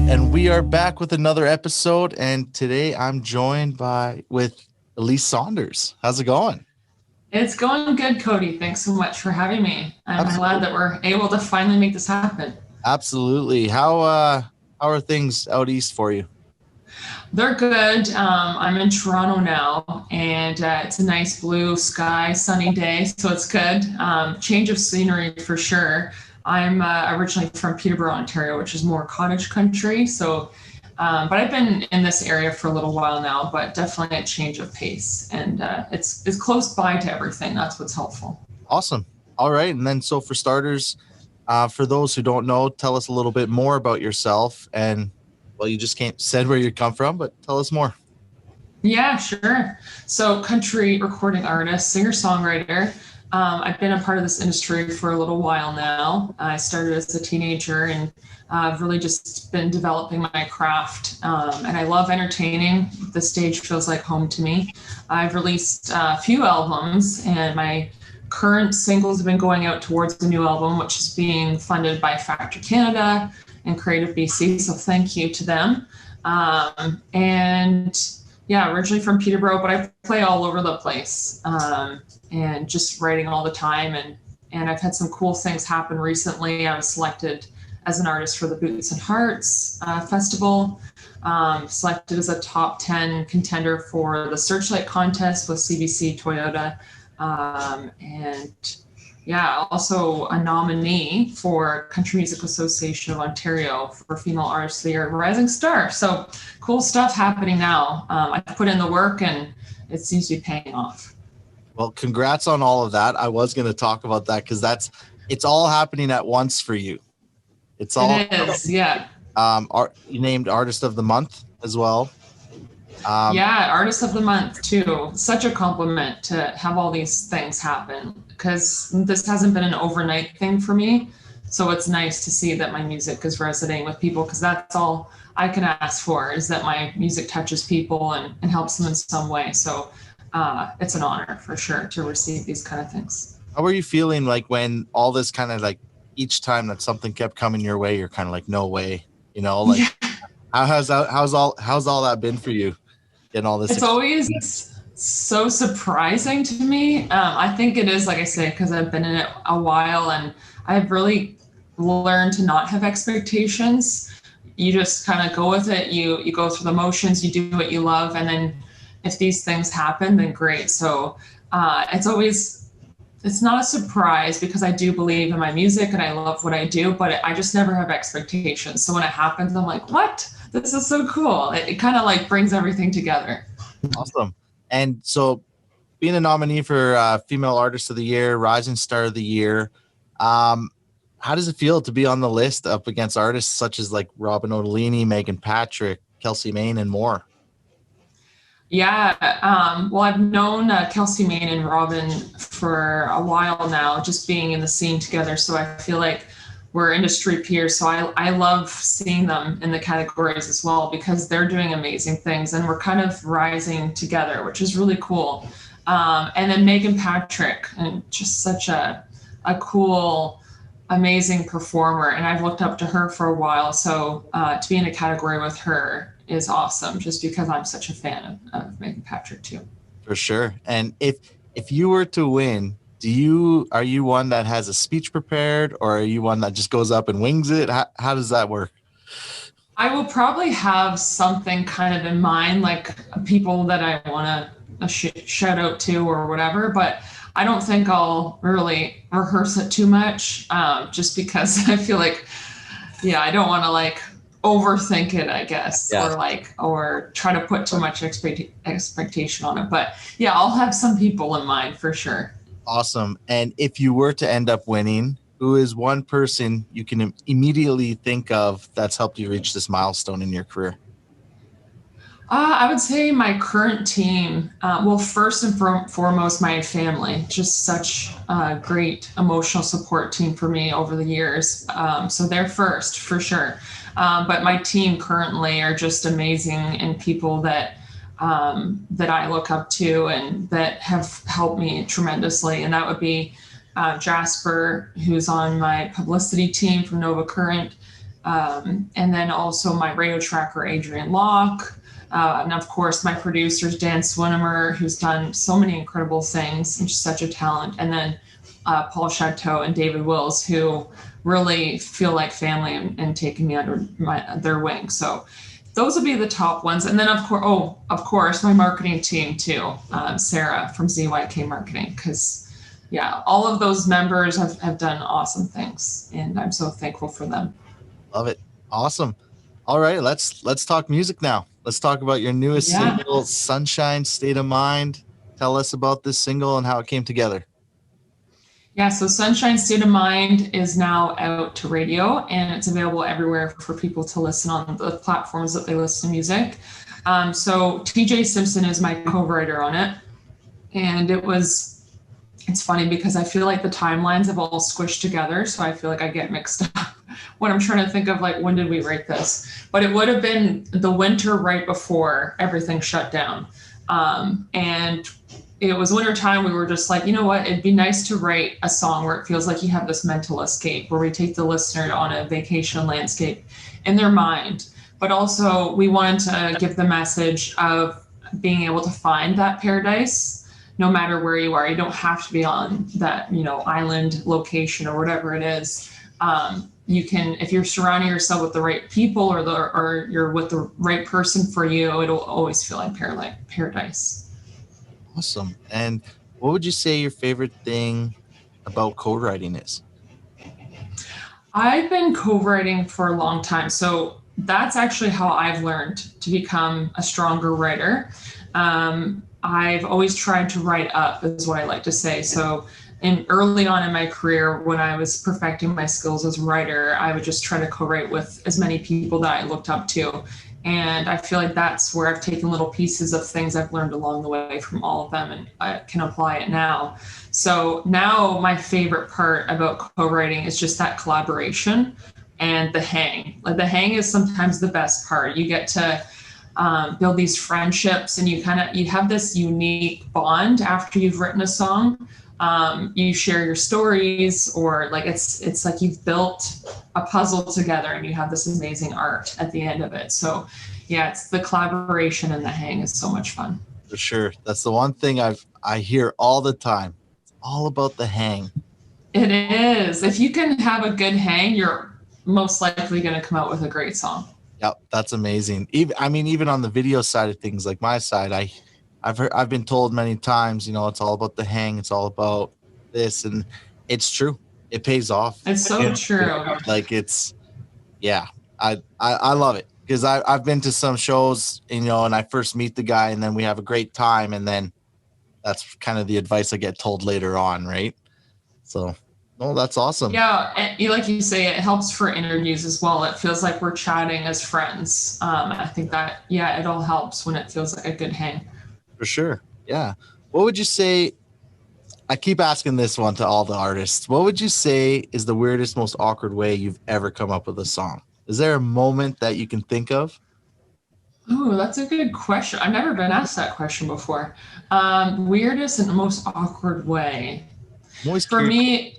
right, and we are back with another episode, and today I'm joined with Elyse Saunders. How's it going? It's going good, Cody. Thanks so much for having me. I'm glad Absolutely. that we're able to finally make this happen. Absolutely. How are things out east for you? They're good. I'm in Toronto now, and it's a nice blue sky, sunny day, so it's good. Change of scenery for sure. I'm originally from Peterborough, Ontario, which is more cottage country. But I've been in this area for a little while now, but definitely a change of pace, and it's close by to everything. That's what's helpful. Awesome. All right, and then so for starters, for those who don't know, tell us a little bit more about yourself. And well, you just can't said where you come from, but tell us more. Yeah, sure. So, country recording artist, singer-songwriter. I've been a part of this industry for a little while now. I started as a teenager, and I've really just been developing my craft. And I love entertaining. The stage feels like home to me. I've released a few albums, and my current singles have been going out towards the new album, which is being funded by Factor Canada and Creative BC. So thank you to them. And yeah, originally from Peterborough, but I play all over the place, and just writing all the time. And I've had some cool things happen recently. I was selected as an artist for the Boots and Hearts Festival, selected as a top 10 contender for the Searchlight contest with CBC Toyota. And yeah, also a nominee for Country Music Association of Ontario for Female Artist of the Year, Rising Star. So cool stuff happening now. I put in the work and it seems to be paying off. Well, congrats on all of that. I was going to talk about that because it's all happening at once for you. It is, yeah. You named Artist of the Month as well. Yeah, Artist of the Month too. Such a compliment to have all these things happen, because this hasn't been an overnight thing for me. So it's nice to see that my music is resonating with people, because that's all I can ask for, is that my music touches people and helps them in some way. So it's an honor for sure to receive these kind of things. How were you feeling like when all this kind of like each time that something kept coming your way, you're kind of like, no way, like Yeah. how's all that been for you? And all this. It's always so surprising to me. I think it is, like I say, because I've been in it a while, and I've really learned to not have expectations. You just kind of go with it. You go through the motions, you do what you love, and then if these things happen, then great. So it's not a surprise, because I do believe in my music and I love what I do, but I just never have expectations. So when it happens, I'm like, what? This is so cool. It kind of like brings everything together. Awesome. And so being a nominee for Female Artist of the Year, Rising Star of the Year, how does it feel to be on the list up against artists such as like Robin Ottolini, Megan Patrick, Kelsey Main, and more? Yeah. Well, I've known Kelsey Main and Robin for a while now, just being in the scene together. So I feel like we're industry peers. So I love seeing them in the categories as well, because they're doing amazing things and we're kind of rising together, which is really cool. And then Megan Patrick, and just such a cool, amazing performer. And I've looked up to her for a while. So to be in a category with her is awesome, just because I'm such a fan of Megan Patrick too. For sure. And if you were to win, are you one that has a speech prepared, or are you one that just goes up and wings it? How does that work? I will probably have something kind of in mind, like people that I want to shout out to or whatever, but I don't think I'll really rehearse it too much, just because I feel like, I don't want to like overthink it, I guess, or try to put too much expectation on it. But yeah, I'll have some people in mind for sure. Awesome. And if you were to end up winning, who is one person you can immediately think of that's helped you reach this milestone in your career? I would say my current team. Well, first and foremost, my family. Just such a great emotional support team for me over the years. So they're first for sure. But my team currently are just amazing, and people that I look up to and that have helped me tremendously. And that would be Jasper, who's on my publicity team from Nova Current, And then also my radio tracker, Adrian Locke. And of course, my producers, Dan Swinimer, who's done so many incredible things and just such a talent. And then Paul Chateau and David Wills, who really feel like family and taking me under their wing. So those would be the top ones. And then, of course, my marketing team too, Sarah from ZYK Marketing, because all of those members have done awesome things, and I'm so thankful for them. Love it. Awesome. All right, let's talk music now. Let's talk about your newest single, Sunshine State of Mind. Tell us about this single and how it came together. Yeah, so Sunshine State of Mind is now out to radio, and it's available everywhere for people to listen on the platforms that they listen to music. So TJ Simpson is my co-writer on it. And it's funny because I feel like the timelines have all squished together. So I feel like I get mixed up when I'm trying to think of like, when did we write this? But it would have been the winter right before everything shut down. And it was winter time. We were just like, you know what, it'd be nice to write a song where it feels like you have this mental escape, where we take the listener on a vacation landscape in their mind. But also we wanted to give the message of being able to find that paradise, no matter where you are. You don't have to be on that, island location or whatever it is. You can, if you're surrounding yourself with the right people or you're with the right person for you, it'll always feel like paradise. Awesome. And what would you say your favorite thing about co-writing is? I've been co-writing for a long time. So that's actually how I've learned to become a stronger writer. I've always tried to write up, is what I like to say. So early on in my career, when I was perfecting my skills as a writer, I would just try to co-write with as many people that I looked up to. And I feel like that's where I've taken little pieces of things I've learned along the way from all of them, and I can apply it now. So now my favorite part about co-writing is just that collaboration and the hang. Like the hang is sometimes the best part. You get to build these friendships, and you have this unique bond after you've written a song. You share your stories, or like it's like you've built a puzzle together and you have this amazing art at the end of it. So it's the collaboration and the hang is so much fun. For sure. That's the one thing I hear all the time. It's all about the hang. It is. If you can have a good hang, you're most likely going to come out with a great song. Yep, that's amazing. Even on the video side of things, like my side, I've been told many times, it's all about the hang. It's all about this, and it's true. It pays off. It's so true. Like I love it, because I've been to some shows, and I first meet the guy, and then we have a great time, and then that's kind of the advice I get told later on, right? So, no, that's awesome. Yeah, and like you say, it helps for interviews as well. It feels like we're chatting as friends. I think that it all helps when it feels like a good hang. For sure. Yeah. What would you say? I keep asking this one to all the artists. What would you say is the weirdest, most awkward way you've ever come up with a song? Is there a moment that you can think of? Oh, that's a good question. I've never been asked that question before. Weirdest and most awkward way. For me,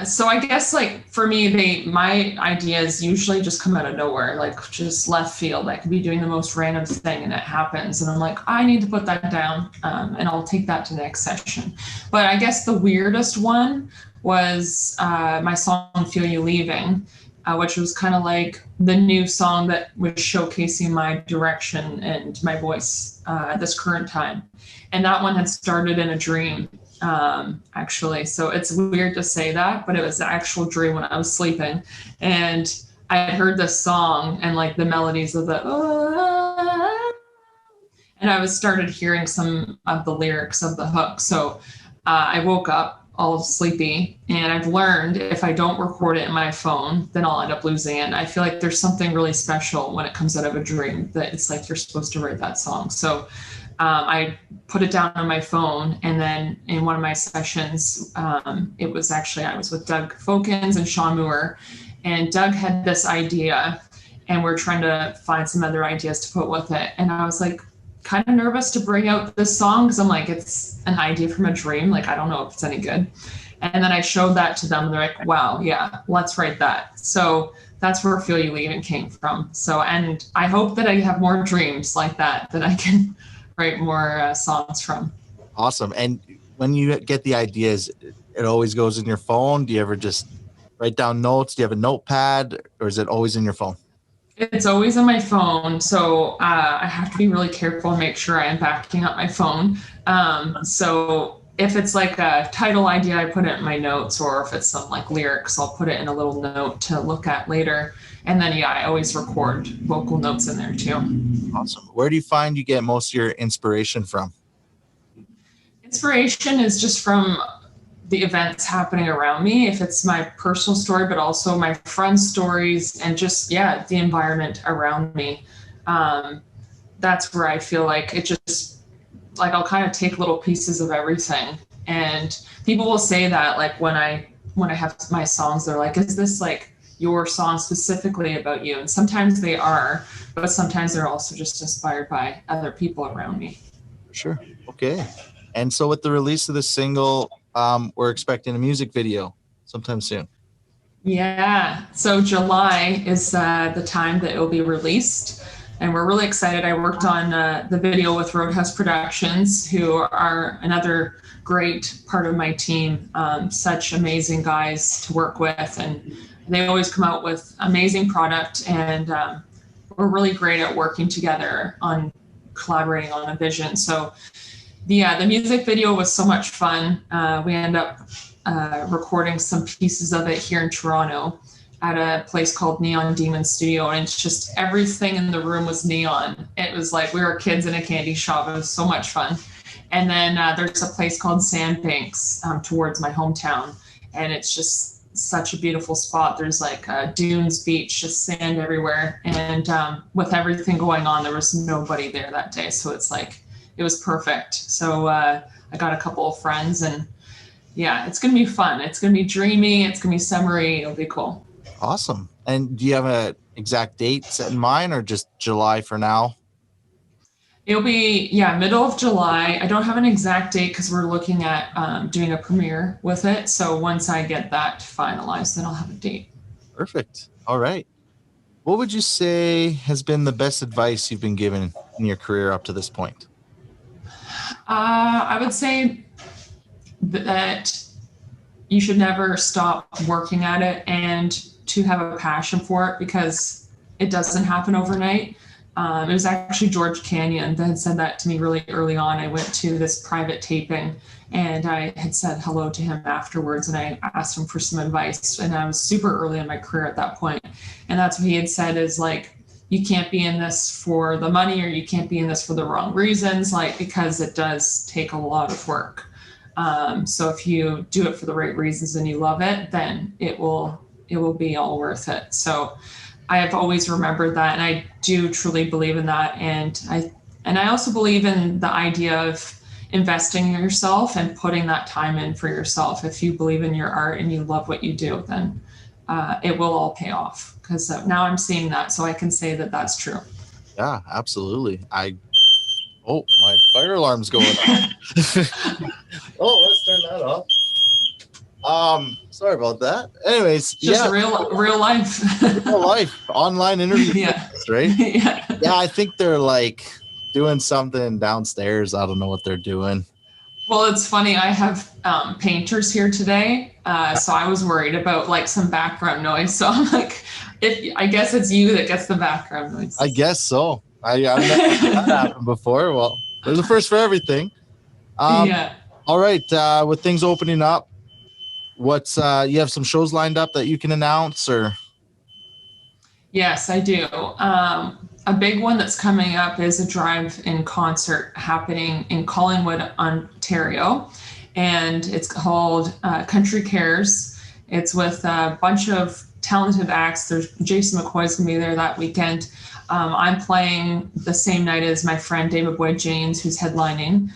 so I guess like for me, my ideas usually just come out of nowhere, like just left field. I could be doing the most random thing and it happens, and I'm like, I need to put that down, and I'll take that to the next session. But I guess the weirdest one was my song "Feel You Leaving," which was kind of like the new song that was showcasing my direction and my voice at this current time. And that one had started in a dream. Actually. So it's weird to say that, but it was an actual dream when I was sleeping, and I had heard this song and like the melodies of the, and I started hearing some of the lyrics of the hook. So I woke up all sleepy, and I've learned if I don't record it in my phone, then I'll end up losing it. And I feel like there's something really special when it comes out of a dream, that it's like you're supposed to write that song. So I put it down on my phone, and then in one of my sessions, it was actually, I was with Doug Folkens and Sean Moore, and Doug had this idea, and we're trying to find some other ideas to put with it. And I was like kind of nervous to bring out this song, because I'm like, it's an idea from a dream. Like, I don't know if it's any good. And then I showed that to them. And they're like, wow, yeah, let's write that. So that's where Feel You Leaving came from. So, and I hope that I have more dreams like that I can write more songs from. Awesome. And when you get the ideas, it always goes in your phone. Do you ever just write down notes? Do you have a notepad, or is it always in your phone? It's always on my phone. So I have to be really careful and make sure I am backing up my phone. So if it's like a title idea, I put it in my notes, or if it's some like lyrics, I'll put it in a little note to look at later. And then, yeah, I always record vocal notes in there too. Awesome. Where do you find you get most of your inspiration from? Inspiration is just from the events happening around me, if it's my personal story, but also my friends' stories and just, yeah, the environment around me. That's where I feel like it just, like, I'll kind of take little pieces of everything. And people will say that, like, when I have my songs, they're like, is this like your song specifically about you? And sometimes they are, but sometimes they're also just inspired by other people around me. Sure. Okay. And so with the release of the single, we're expecting a music video sometime soon. Yeah. So July is the time that it will be released. And we're really excited. I worked on the video with Roadhouse Productions, who are another great part of my team. Such amazing guys to work with. And they always come out with amazing product. And we're really great at working together on collaborating on a vision. So the music video was so much fun. We ended up recording some pieces of it here in Toronto at a place called Neon Demon Studio. And it's just everything in the room was neon. It was like we were kids in a candy shop. It was so much fun. And then there's a place called Sandbanks towards my hometown. And it's just such a beautiful spot. There's like dunes, beach, just sand everywhere. And with everything going on, there was nobody there that day. So it's like, it was perfect. So I got a couple of friends, and yeah, it's going to be fun. It's going to be dreamy. It's going to be summery. It'll be cool. Awesome. And do you have an exact date set in mind, or just July for now? It'll be, yeah, middle of July. I don't have an exact date because we're looking at doing a premiere with it. So once I get that finalized, then I'll have a date. Perfect. All right. What would you say has been the best advice you've been given in your career up to this point? I would say that you should never stop working at it, and to have a passion for it, because it doesn't happen overnight. It was actually George Canyon that had said that to me really early on. I went to this private taping and I had said hello to him afterwards, and I asked him for some advice, and I was super early in my career at that point. And that's what he had said is like, you can't be in this for the money, or you can't be in this for the wrong reasons, like, because it does take a lot of work. So if you do it for the right reasons and you love it, then it will be all worth it. So I have always remembered that, and I do truly believe in that. And I also believe in the idea of investing in yourself and putting that time in for yourself. If you believe in your art and you love what you do, then it will all pay off. Because now I'm seeing that, so I can say that that's true. Yeah, absolutely. Oh, my fire alarm's going off. Oh, let's turn that off. Sorry about that. Anyways, just real life. Real life online interview. Yeah. Right? Yeah. Yeah, I think they're like doing something downstairs. I don't know what they're doing. Well, it's funny. I have painters here today, so I was worried about like some background noise. So I'm like, I guess it's you that gets the background noise. I guess so. I've never had that happen before. Well, there's a first for everything. Yeah. All right. With things opening up, what's you have some shows lined up that you can announce, or? Yes, I do. A big one that's coming up is a drive-in concert happening in Collingwood, Ontario, and it's called Country Cares. It's with a bunch of talented acts. There's Jason McCoy's gonna be there that weekend. I'm playing the same night as my friend David Boyd James, who's headlining.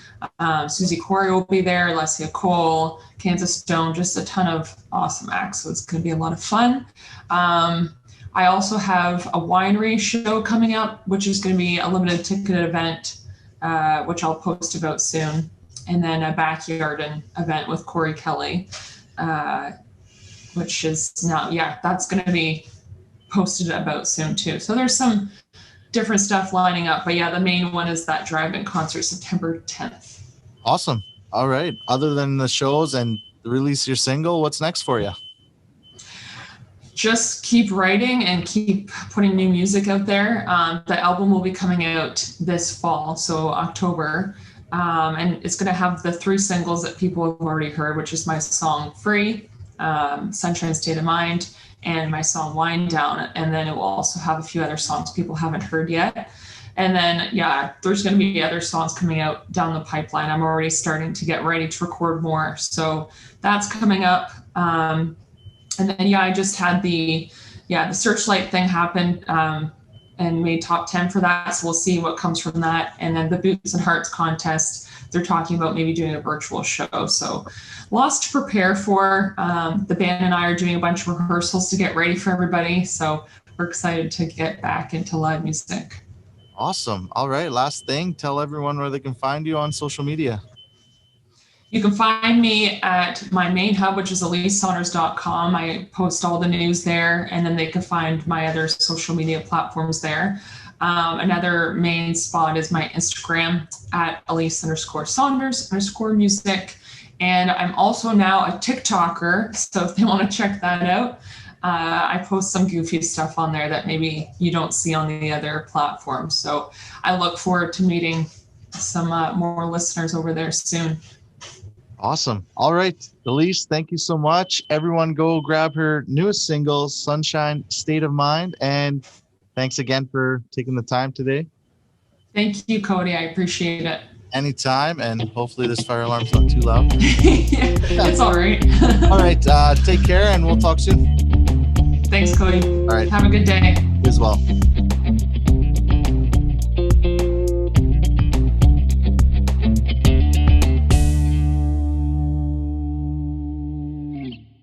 Susie Corey will be there, Lesia Cole, Kansas Stone, just a ton of awesome acts. So it's going to be a lot of fun. I also have a winery show coming up, which is going to be a limited ticket event, which I'll post about soon. And then a backyard event with Corey Kelly. which is now, that's going to be posted about soon too. So there's some different stuff lining up, but the main one is that drive-in concert September 10th. Awesome. All right. Other than the shows and release your single, what's next for you? Just keep writing and keep putting new music out there. The album will be coming out this fall, so October. And it's going to have the 3 singles that people have already heard, which is my song Free, Sunshine State of Mind, and my song Wind Down. And then it will also have a few other songs people haven't heard yet. And then, there's going to be other songs coming out down the pipeline. I'm already starting to get ready to record more. So that's coming up. And then, I just had the Searchlight thing happen and made top 10 for that. So we'll see what comes from that. And then the Boots and Hearts contest, they're talking about maybe doing a virtual show. So lots to prepare for. The band and I are doing a bunch of rehearsals to get ready for everybody. So we're excited to get back into live music. Awesome. All right. Last thing, tell everyone where they can find you on social media. You can find me at my main hub, which is ElyseSaunders.com. I post all the news there, and then they can find my other social media platforms there. Another main spot is my Instagram at Elyse_Saunders_music. And I'm also now a TikToker, so if they want to check that out, I post some goofy stuff on there that maybe you don't see on the other platforms. So I look forward to meeting some more listeners over there soon. Awesome. All right. Elyse, thank you so much. Everyone go grab her newest single, Sunshine State of Mind. And thanks again for taking the time today. Thank you, Cody. I appreciate it. Anytime. And hopefully this fire alarm's not too loud. It's all right. All right. Take care and we'll talk soon. Thanks, Cody. All right. Have a good day. You as well.